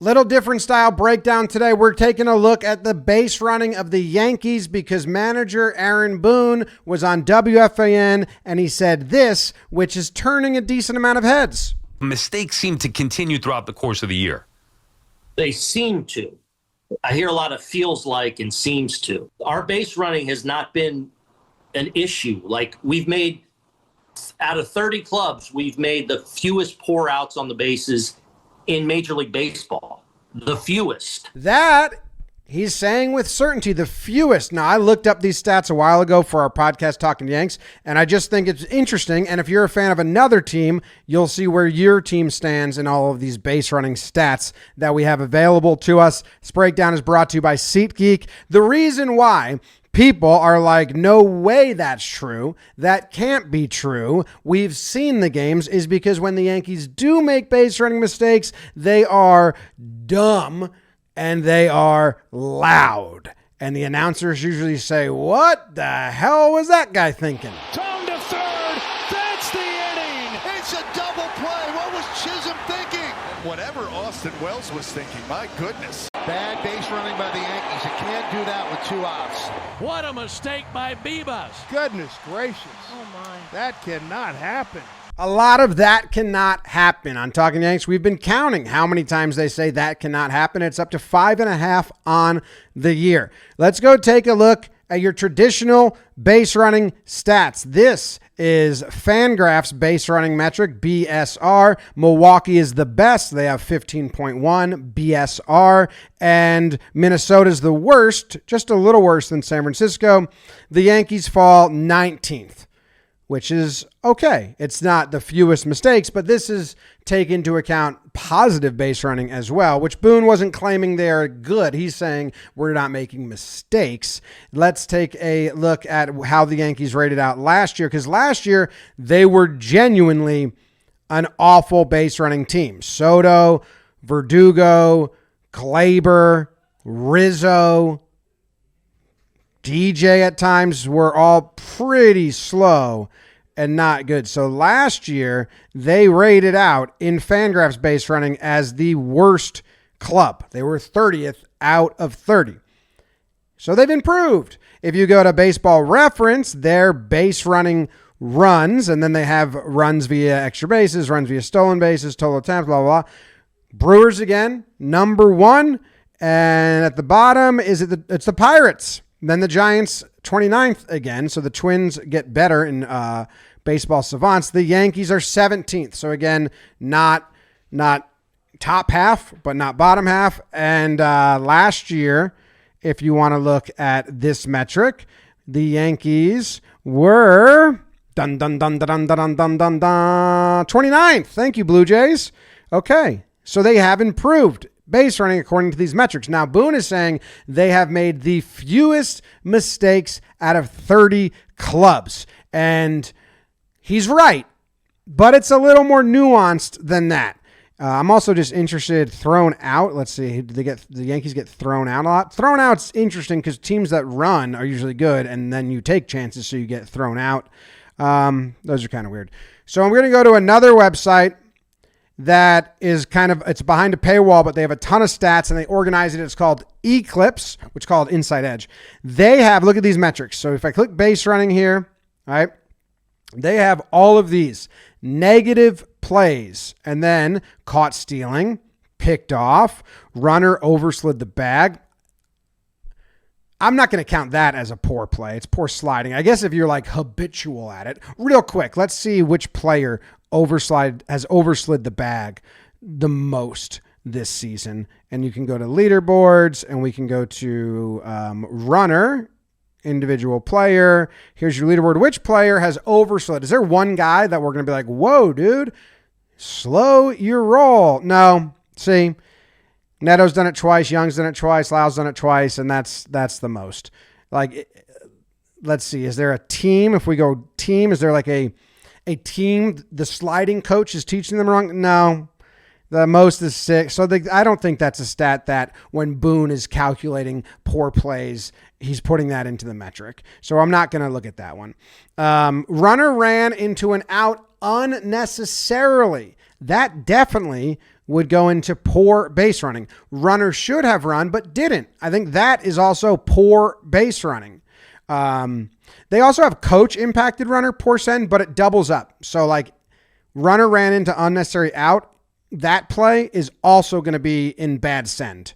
Little different style breakdown today. We're taking a look at the base running of the Yankees because manager Aaron Boone was on WFAN and he said this, which is turning a decent amount of heads. Mistakes seem to continue throughout the course of the year. They seem to. I hear a lot of feels like and seems to. Our base running has not been an issue. Like we've made, out of 30 clubs, we've made the fewest pour outs on the bases in Major League Baseball. The fewest. That he's saying with certainty, the fewest. Now, I looked up these stats a while ago for our podcast, Talking Yanks, and I just think it's interesting. And if you're a fan of another team, you'll see where your team stands in all of these base running stats that we have available to us. This breakdown is brought to you by SeatGeek. The reason why people are like, no way that's true, that can't be true, we've seen the games, is because when the Yankees do make base running mistakes, they are dumb and they are loud. And the announcers usually say, what the hell was that guy thinking? Tone to third. That's the inning. It's a double play. What was Chisholm thinking? Whatever Austin Wells was thinking, my goodness. Bad base running by the Yankees. You can't do that with two outs. What a mistake by Bibas. Goodness gracious. Oh, my. That cannot happen. A lot of that cannot happen. On Talking Yanks, we've been counting how many times they say that cannot happen. It's up to 5.5 on the year. Let's go take a look at your traditional base running stats. This is Fangraph's base running metric, BSR. Milwaukee is the best. They have 15.1 BSR. And Minnesota's the worst, just a little worse than San Francisco. The Yankees fall 19th. Which is okay. It's not the fewest mistakes, but this is take into account positive base running as well, which Boone wasn't claiming they're good. He's saying we're not making mistakes. Let's take a look at how the Yankees rated out last year, because last year they were genuinely an awful base running team. Soto, Verdugo, Glaber, Rizzo, DJ at times were all pretty slow and not good. So last year, they rated out in Fangraphs base running as the worst club. They were 30th out of 30. So they've improved. If you go to Baseball Reference, their base running runs, and then they have runs via extra bases, runs via stolen bases, total attempts, blah, blah, blah. Brewers again, number 1. And at the bottom, it's the Pirates. Then the Giants, 29th again. So the Twins get better in Baseball Savants. The Yankees are 17th. So again, not top half, but not bottom half. And last year, if you want to look at this metric, the Yankees were 29th. Thank you, Blue Jays. Okay, so they have improved base running according to these metrics. Now, Boone is saying they have made the fewest mistakes out of 30 clubs. And he's right, but it's a little more nuanced than that. I'm also just interested, thrown out. Let's see, the Yankees get thrown out a lot. Thrown out's interesting because teams that run are usually good, and then you take chances, so you get thrown out. Those are kind of weird. So I'm going to go to another website that is it's behind a paywall, but they have a ton of stats and they organize it. It's called Eclipse, which is called Inside Edge. They have, look at these metrics. So if I click base running here, all right, they have all of these negative plays and then caught stealing, picked off, runner overslid the bag. I'm not going to count that as a poor play. It's poor sliding. I guess if you're like habitual at it. Real quick, let's see which player has overslid the bag the most this season. And you can go to leaderboards and we can go to runner, individual player. Here's your leaderboard. Which player has overslid? Is there one guy that we're going to be like, whoa, dude, slow your roll? No. See, Neto's done it twice. Young's done it twice. Lau's done it twice. And that's the most. Like, let's see. Is there a team? If we go team, is there like a team the sliding coach is teaching them wrong? No. The most is 6. So I don't think that's a stat that when Boone is calculating poor plays, he's putting that into the metric. So I'm not going to look at that one. Runner ran into an out unnecessarily. That definitely would go into poor base running. Runner should have run, but didn't. I think that is also poor base running. They also have coach impacted runner, poor send, but it doubles up. So like runner ran into unnecessary out. That play is also going to be in bad send.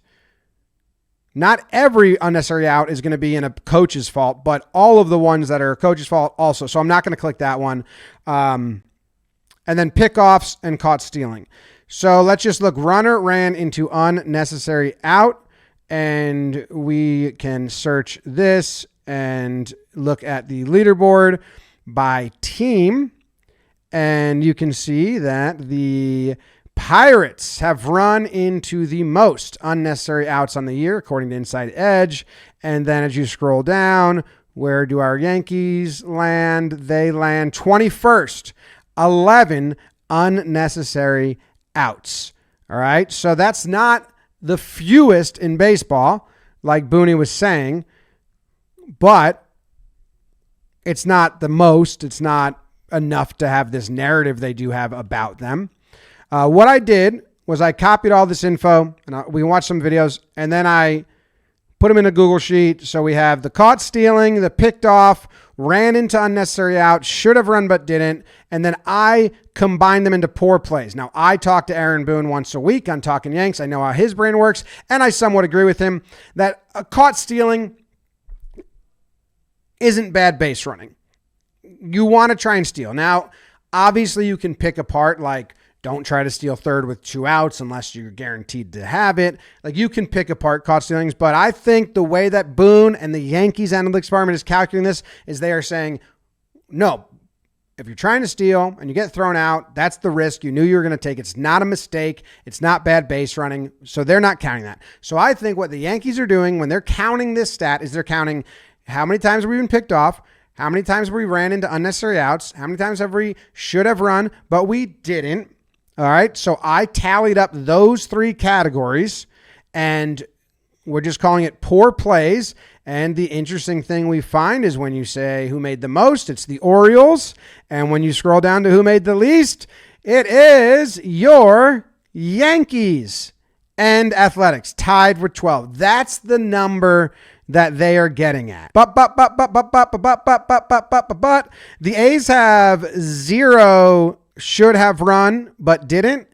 Not every unnecessary out is going to be in a coach's fault, but all of the ones that are a coach's fault also. So I'm not going to click that one. And then pickoffs and caught stealing. So let's just look. Runner ran into unnecessary out, and we can search this and look at the leaderboard by team. And you can see that the Pirates have run into the most unnecessary outs on the year, according to Inside Edge. And then as you scroll down, where do our Yankees land? They land 21st, 11 unnecessary outs. All right. So that's not the fewest in baseball, like Boone was saying, but it's not the most. It's not enough to have this narrative they do have about them. What I did was I copied all this info, and we watched some videos, and then I put them in a Google Sheet. So we have the caught stealing, the picked off, ran into unnecessary out, should have run but didn't, and then I combined them into poor plays. Now, I talk to Aaron Boone once a week on Talking Yanks. I know how his brain works, and I somewhat agree with him that a caught stealing isn't bad base running. You want to try and steal. Now, obviously, you can pick apart, like, don't try to steal third with 2 outs unless you're guaranteed to have it. Like, you can pick apart caught stealings, but I think the way that Boone and the Yankees analytics department is calculating this is they are saying, no, if you're trying to steal and you get thrown out, that's the risk you knew you were going to take. It's not a mistake. It's not bad base running. So they're not counting that. So I think what the Yankees are doing when they're counting this stat is they're counting how many times have we been picked off, how many times we ran into unnecessary outs, how many times have we should have run, but we didn't. All right, so I tallied up those 3 categories, and we're just calling it poor plays. And the interesting thing we find is when you say who made the most, it's the Orioles. And when you scroll down to who made the least, it is your Yankees and Athletics, tied with 12. That's the number that they are getting at. But the A's have 0 should have run, but didn't.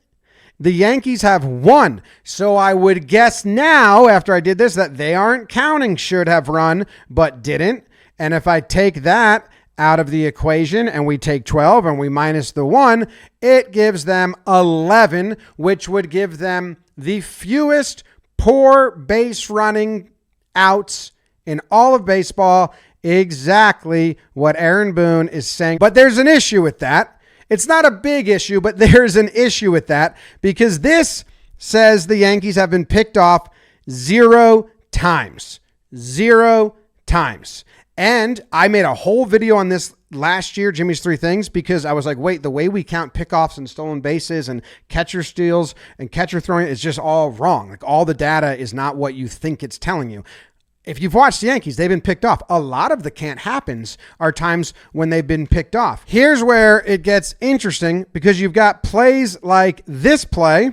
The Yankees have 1. So I would guess now, after I did this, that they aren't counting should have run, but didn't. And if I take that out of the equation and we take 12 and we minus the 1, it gives them 11, which would give them the fewest poor base running outs in all of baseball. Exactly what Aaron Boone is saying. But there's an issue with that. It's not a big issue, but there's an issue with that because this says the Yankees have been picked off 0 times. 0 times. And I made a whole video on this last year, Jimmy's 3 Things, because I was like, wait, the way we count pickoffs and stolen bases and catcher steals and catcher throwing is just all wrong. Like, all the data is not what you think it's telling you. If you've watched the Yankees, they've been picked off. A lot of the can't happens are times when they've been picked off. Here's where it gets interesting because you've got plays like this play.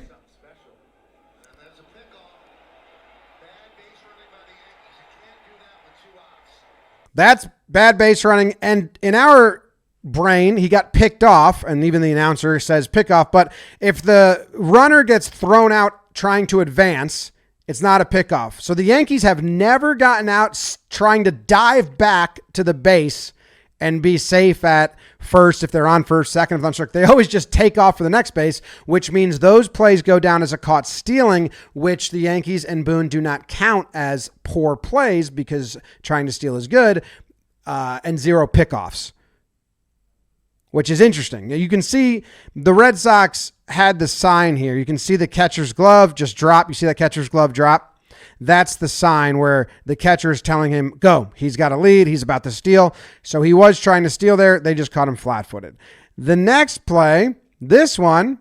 That's bad base running. And in our brain, he got picked off, and even the announcer says pickoff. But if the runner gets thrown out trying to advance, it's not a pickoff. So the Yankees have never gotten out trying to dive back to the base and be safe at first if they're on first, second if they're on second. They always just take off for the next base, which means those plays go down as a caught stealing, which the Yankees and Boone do not count as poor plays because trying to steal is good, and 0 pickoffs, which is interesting. Now you can see the Red Sox had the sign here. You can see the catcher's glove just drop. You see that catcher's glove drop? That's the sign where the catcher is telling him, go. He's got a lead. He's about to steal. So he was trying to steal there. They just caught him flat-footed. The next play, this one,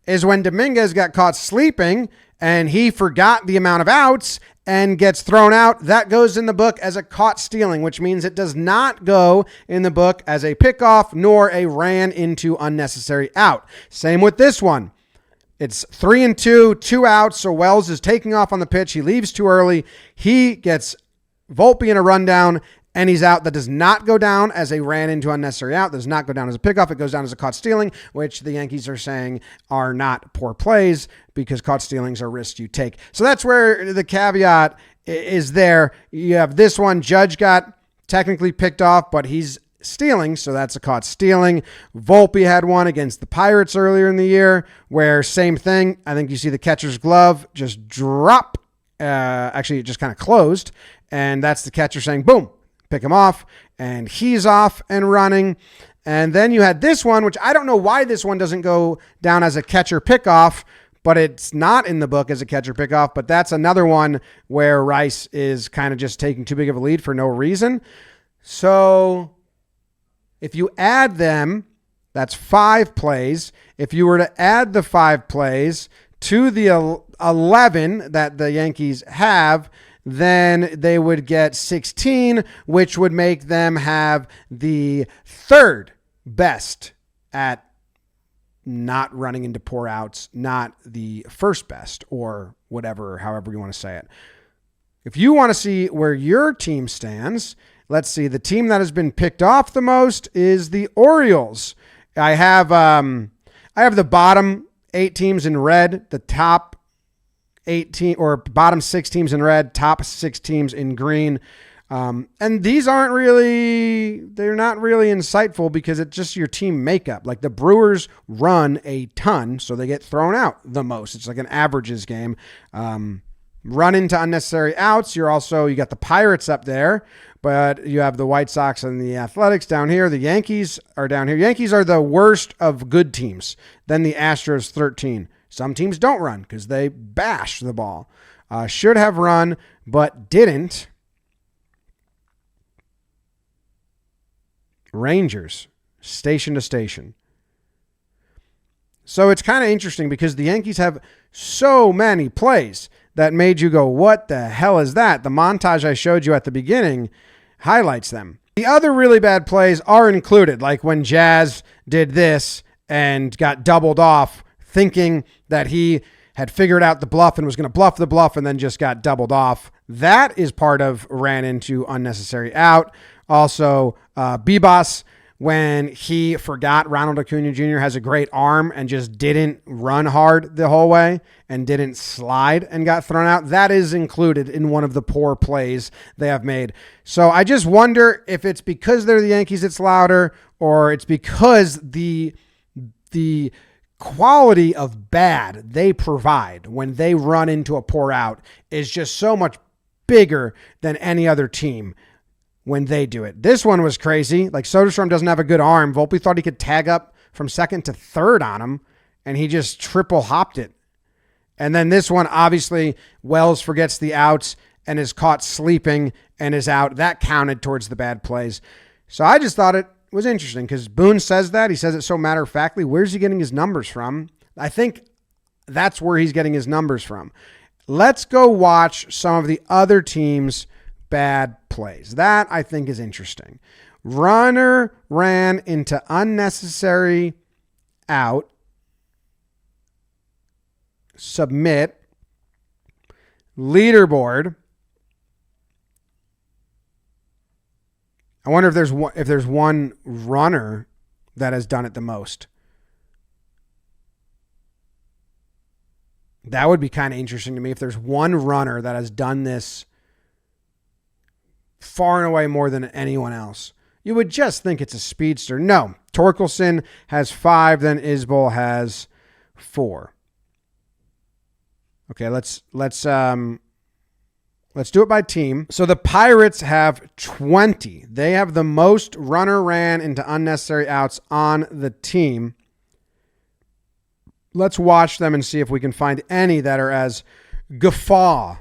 is when Dominguez got caught sleeping and he forgot the amount of outs and gets thrown out. That goes in the book as a caught stealing, which means it does not go in the book as a pickoff nor a ran into unnecessary out. Same with this one. It's 3-2, 2 outs. So Wells is taking off on the pitch. He leaves too early. He gets Volpe in a rundown, and he's out. That does not go down as a ran into unnecessary out. That does not go down as a pickoff. It goes down as a caught stealing, which the Yankees are saying are not poor plays because caught stealings are risks you take. So that's where the caveat is there. You have this one. Judge got technically picked off, but he's stealing, so that's a caught stealing. Volpe had one against the Pirates earlier in the year where same thing. I think you see the catcher's glove just drop. Actually, it just kind of closed, and that's the catcher saying, boom, pick him off, and he's off and running. And then you had this one, which I don't know why this one doesn't go down as a catcher pickoff, but it's not in the book as a catcher pickoff. But that's another one where Rice is kind of just taking too big of a lead for no reason. So if you add them, that's 5 plays. If you were to add the 5 plays to the 11 that the Yankees have, then they would get 16, which would make them have the 3rd best at not running into poor outs, not the 1st best or whatever, however you want to say it. If you want to see where your team stands, let's see. The team that has been picked off the most is the Orioles. I have the bottom 8 teams in red, the top 8 or bottom 6 teams in red, top 6 teams in green. And these aren't really, they're not really insightful because it's just your team makeup. Like the Brewers run a ton, so they get thrown out the most. It's like an averages game. Run into unnecessary outs. You got the Pirates up there, but you have the White Sox and the Athletics down here. The Yankees are down here. Yankees are the worst of good teams. Then the Astros 13. Some teams don't run because they bash the ball. Should have run, but didn't. Rangers, station to station. So it's kind of interesting because the Yankees have so many plays that made you go, what the hell is that? The montage I showed you at the beginning highlights them. The other really bad plays are included, like when Jazz did this and got doubled off thinking that he had figured out the bluff and was going to bluff the bluff and then just got doubled off. That is part of ran into unnecessary out. Also, Bebas, when he forgot Ronald Acuna Jr. has a great arm and just didn't run hard the whole way and didn't slide and got thrown out. That is included in one of the poor plays they have made. So I just wonder if it's because they're the Yankees it's louder, or it's because the quality of bad they provide when they run into a poor out is just so much bigger than any other team when they do it. This one was crazy. Like Soderstrom doesn't have a good arm. Volpe thought he could tag up from 2nd to 3rd on him, and he just triple hopped it. And then this one, obviously, Wells forgets the outs and is caught sleeping and is out. That counted towards the bad plays. So I just thought it was interesting because Boone says that. He says it so matter-of-factly. Where's he getting his numbers from? I think that's where he's getting his numbers from. Let's go watch some of the other teams' bad plays. That I think is interesting. Runner ran into unnecessary out. Submit. Leaderboard. I wonder if there's one runner that has done it the most. That would be kind of interesting to me if there's one runner that has done this far and away more than anyone else. You would just think it's a speedster. No, Torkelson has 5, then Isbell has 4. Okay, let's do it by team. So the Pirates have 20. They have the most runner ran into unnecessary outs on the team. Let's watch them and see if we can find any that are as guffaw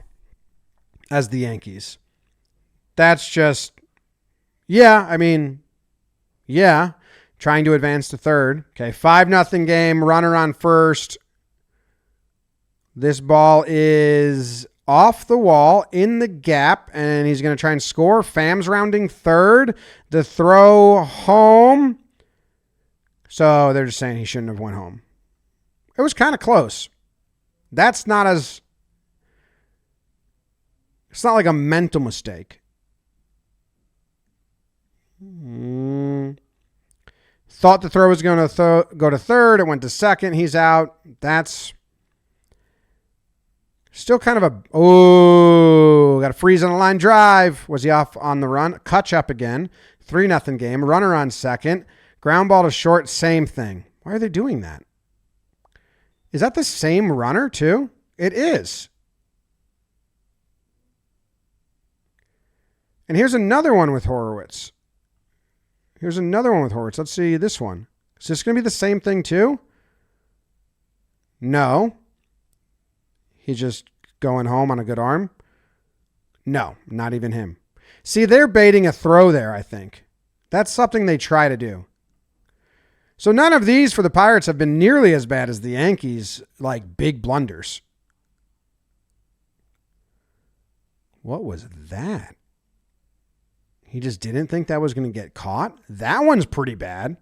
as the Yankees. That's just, trying to advance to 3rd. Okay, 5-0 game, runner on 1st. This ball is off the wall in the gap, and he's going to try and score. Pham's rounding 3rd. The throw home. So they're just saying he shouldn't have went home. It was kind of close. It's not like a mental mistake. Thought the throw was going to go to third. It went to second. He's out. That's still kind of got a freeze on the line drive. Was he off on the run? Catch up again. 3-0 game. Runner on second. Ground ball to short. Same thing. Why are they doing that? Is that the same runner too? It is. And here's another one with Horowitz. Let's see this one. Is this going to be the same thing too? No. He's just going home on a good arm? No, not even him. See, they're baiting a throw there, I think. That's something they try to do. So none of these for the Pirates have been nearly as bad as the Yankees, like big blunders. What was that? He just didn't think that was going to get caught? That one's pretty bad.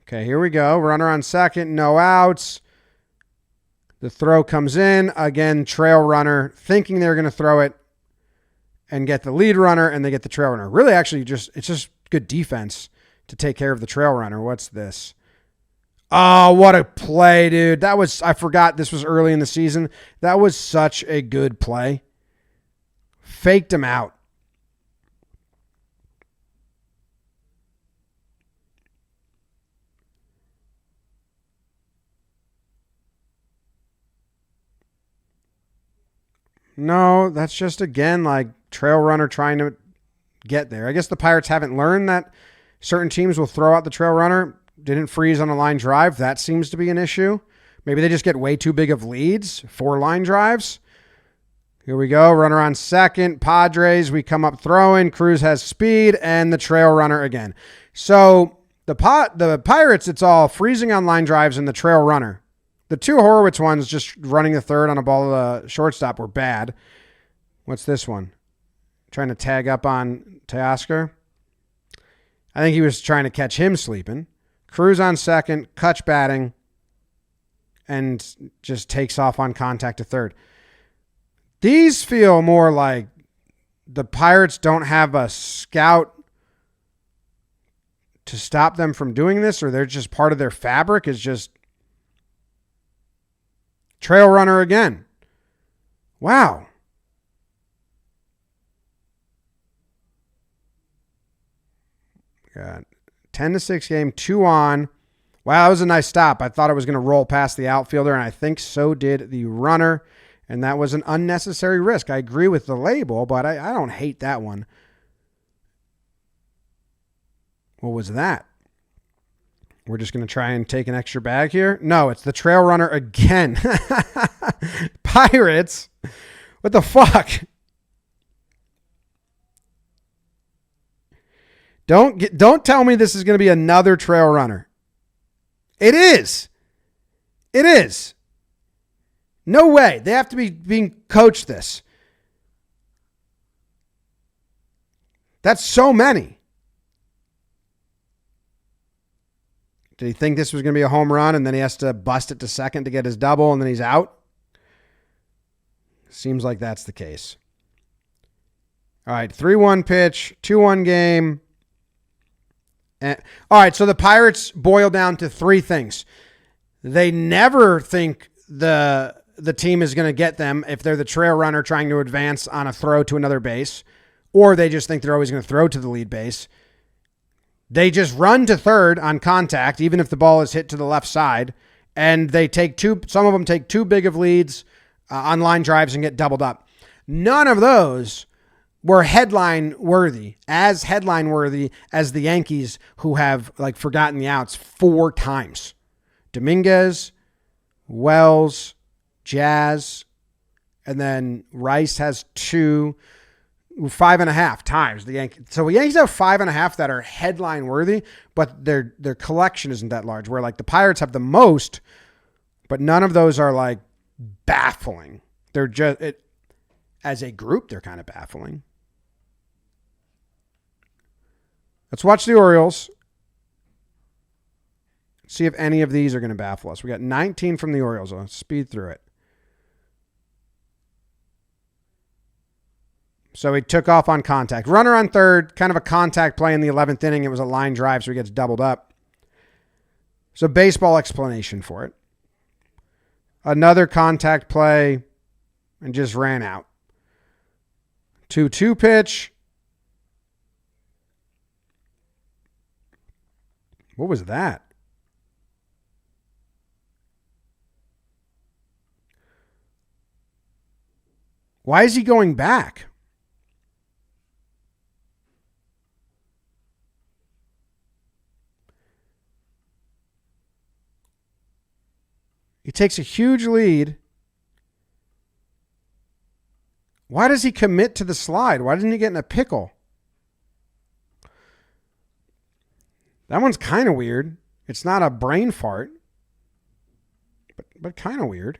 Okay, here we go. Runner on second, no outs. The throw comes in. Again, trail runner thinking they're going to throw it and get the lead runner, and they get the trail runner. Really, actually, it's just good defense to take care of the trail runner. What's this? Oh, what a play, dude. I forgot this was early in the season. That was such a good play. Faked him out. No, that's just, again, like trail runner trying to get there. I guess the Pirates haven't learned that certain teams will throw out the trail runner. Didn't freeze on a line drive. That seems to be an issue. Maybe they just get way too big of leads for line drives. Here we go. Runner on second. Padres, we come up throwing. Cruz has speed, and the trail runner again. So the Pirates, it's all freezing on line drives and the trail runner. The two Horowitz ones, just running the third on a ball to the shortstop, were bad. What's this one? Trying to tag up on Teoscar. I think he was trying to catch him sleeping. Cruz on second, Kutch batting, and just takes off on contact to third. These feel more like the Pirates don't have a scout to stop them from doing this, or they're just part of their fabric is just trail runner again. Wow. Got 10-6 game, 2 on. Wow, that was a nice stop. I thought it was going to roll past the outfielder, and I think so did the runner. And that was an unnecessary risk. I agree with the label, but I don't hate that one. What was that? We're just going to try and take an extra bag here? No, it's the trail runner again. Pirates? What the fuck? Don't tell me this is going to be another trail runner. It is. It is. No way. They have to be being coached this. That's so many. Did he think this was going to be a home run and then he has to bust it to second to get his double and then he's out? Seems like that's the case. All right, 3-1 pitch, 2-1 game. All right, so the Pirates boil down to 3 things. They never think the team is going to get them if they're the trail runner trying to advance on a throw to another base, or they just think they're always going to throw to the lead base. They just run to third on contact, even if the ball is hit to the left side, and they take some of them take too big of leads on line drives and get doubled up. None of those were headline worthy as the Yankees, who have like forgotten the outs 4 times. Dominguez, Wells, Jazz, and then Rice has 2, 5.5 times the Yankees. So the Yankees have 5.5 that are headline worthy, but their collection isn't that large. Where like the Pirates have the most, but none of those are like baffling. They're just as a group, they're kind of baffling. Let's watch the Orioles. See if any of these are going to baffle us. We got 19 from the Orioles. Let's speed through it. So he took off on contact. Runner on third, kind of a contact play in the 11th inning. It was a line drive, so he gets doubled up. So baseball explanation for it. Another contact play and just ran out. 2-2 pitch. What was that? Why is he going back? He takes a huge lead. Why does he commit to the slide? Why didn't he get in a pickle? That one's kind of weird. It's not a brain fart, but kind of weird.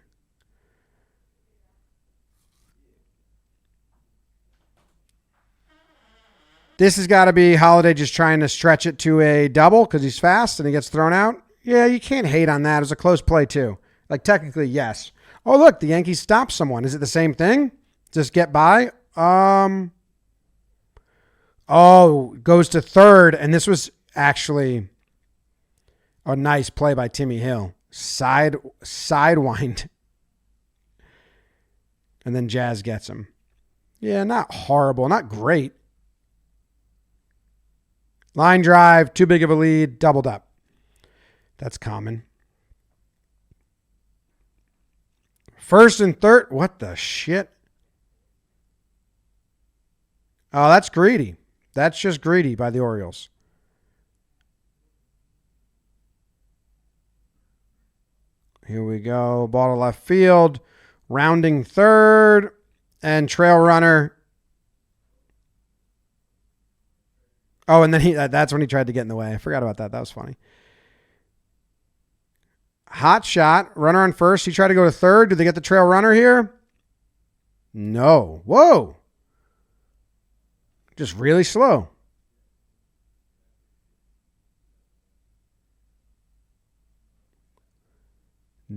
This has got to be Holiday just trying to stretch it to a double because he's fast and he gets thrown out. Yeah, you can't hate on that. It was a close play too. Like technically, yes. Oh, look, the Yankees stopped someone. Is it the same thing? Just get by? Oh, goes to third, and this was actually a nice play by Timmy Hill. Sidewind. And then Jazz gets him. Yeah, not horrible, not great. Line drive, too big of a lead, doubled up. That's common. First and third. What the shit? Oh, that's greedy. That's just greedy by the Orioles. Here we go. Ball to left field. Rounding third. And trail runner. Oh, and then that's when he tried to get in the way. I forgot about that. That was funny. Hot shot. Runner on first. He tried to go to third. Did they get the trail runner here? No. Whoa. Just really slow.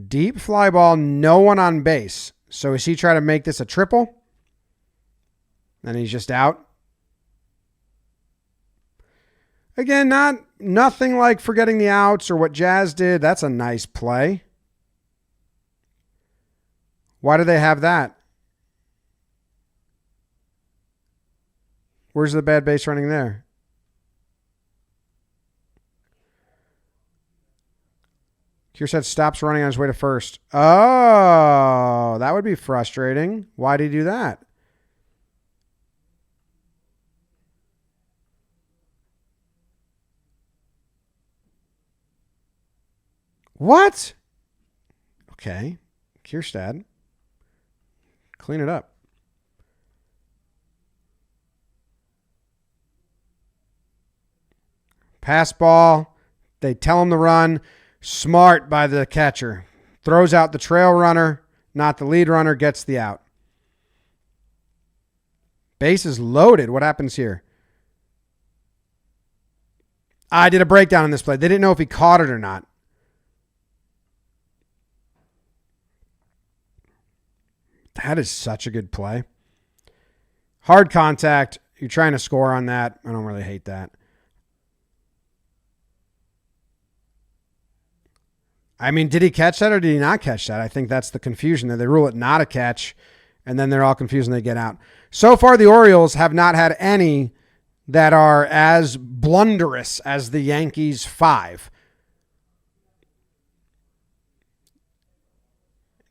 Deep fly ball. No one on base. So is he trying to make this a triple? And he's just out. Again, nothing like forgetting the outs or what Jazz did. That's a nice play. Why do they have that? Where's the bad base running there? Kierstead stops running on his way to first. Oh, that would be frustrating. Why did he do that? What? Okay. Kierstead. Clean it up. Pass ball. They tell him to run. Smart by the catcher. Throws out the trail runner, not the lead runner, gets the out. Base is loaded. What happens here? I did a breakdown on this play. They didn't know if he caught it or not. That is such a good play. Hard contact. You're trying to score on that. I don't really hate that. I mean, did he catch that or did he not catch that? I think that's the confusion there. They rule it not a catch, and then they're all confused and they get out. So far, the Orioles have not had any that are as blunderous as the Yankees 5.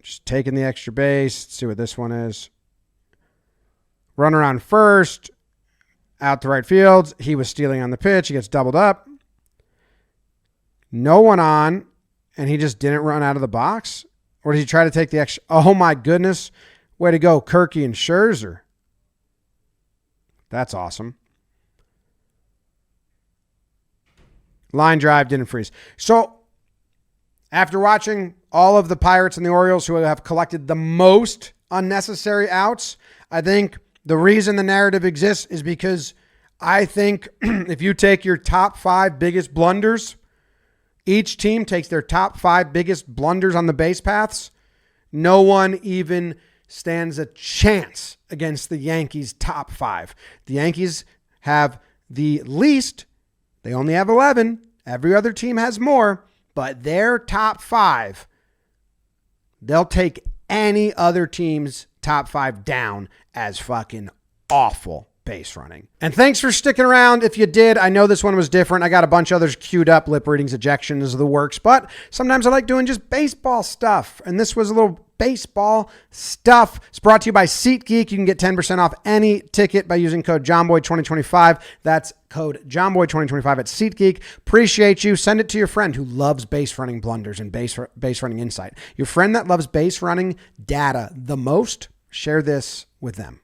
Just taking the extra base. Let's see what this one is. Runner on first. Out to right field. He was stealing on the pitch. He gets doubled up. No one on. And he just didn't run out of the box? Or did he try to take the extra? Oh, my goodness. Way to go, Kirky and Scherzer. That's awesome. Line drive didn't freeze. So, after watching all of the Pirates and the Orioles who have collected the most unnecessary outs, I think the reason the narrative exists is because I think if you take your top 5 biggest blunders, Each team takes their top 5 biggest blunders on the base paths. No one even stands a chance against the Yankees' top 5. The Yankees have the least. They only have 11. Every other team has more, but their top 5, they'll take any other team's top 5 down as fucking awful base running. And thanks for sticking around. If you did, I know this one was different. I got a bunch of others queued up, lip readings, ejections, the works, but sometimes I like doing just baseball stuff. And this was a little baseball stuff. It's brought to you by SeatGeek. You can get 10% off any ticket by using code Jomboy2025. That's code Jomboy2025 at SeatGeek. Appreciate you. Send it to your friend who loves base running blunders and base running insight. Your friend that loves base running data the most, share this with them.